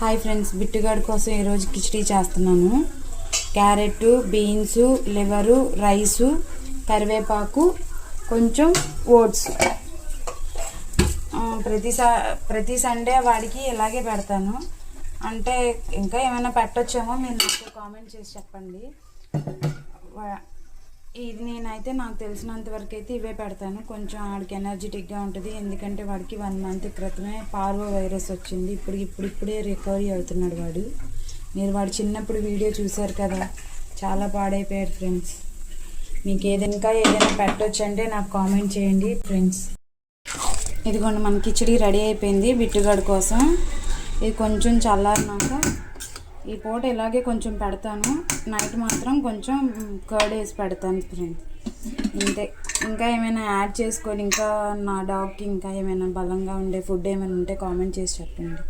Hi friends, బిట్టుగాడి కోసం ఈరోజు కిచిడీ చేస్తున్నాను. క్యారెట్, బీన్స్, లివరు, రైసు, కరివేపాకు, కొంచెం ఓట్స్. ప్రతి సండే వాడికి ఇలాగే పెడతాను. అంటే ఇంకా ఏమైనా పెట్టొచ్చేమో మీరు నాకు కామెంట్ చేసి చెప్పండి. ఇది నేనైతే నాకు తెలిసినంత వరకు అయితే ఇవే పెడతాను. కొంచెం వాడికి ఎనర్జెటిక్గా ఉంటుంది. ఎందుకంటే వాడికి 1 మంత్ క్రితమే పార్వో వైరస్ వచ్చింది. ఇప్పుడే రికవరీ అవుతున్నాడు వాడు. మీరు వాడు చిన్నప్పుడు వీడియో చూశారు కదా, చాలా పాడైపోయాడు ఫ్రెండ్స్. మీకు ఏదైనా పెట్టొచ్చు అంటే నాకు కామెంట్ చేయండి ఫ్రెండ్స్. ఇదిగోండి, మన కిచిడీ రెడీ అయిపోయింది బిట్టుగాడి కోసం. ఇది కొంచెం చల్లారినాక ఈ పూట ఇలాగే కొంచెం పెడతాను. నైట్ మాత్రం కొంచెం కర్డ్ వేసి పెడతాను ఫ్రెండ్స్. ఇంతే. ఇంకా ఏమైనా యాడ్ చేసుకొని ఇంకా నా డాగ్కి ఇంకా ఏమైనా బలంగా ఉండే ఫుడ్ ఏమైనా ఉంటే కామెంట్ చేసి చెప్పండి.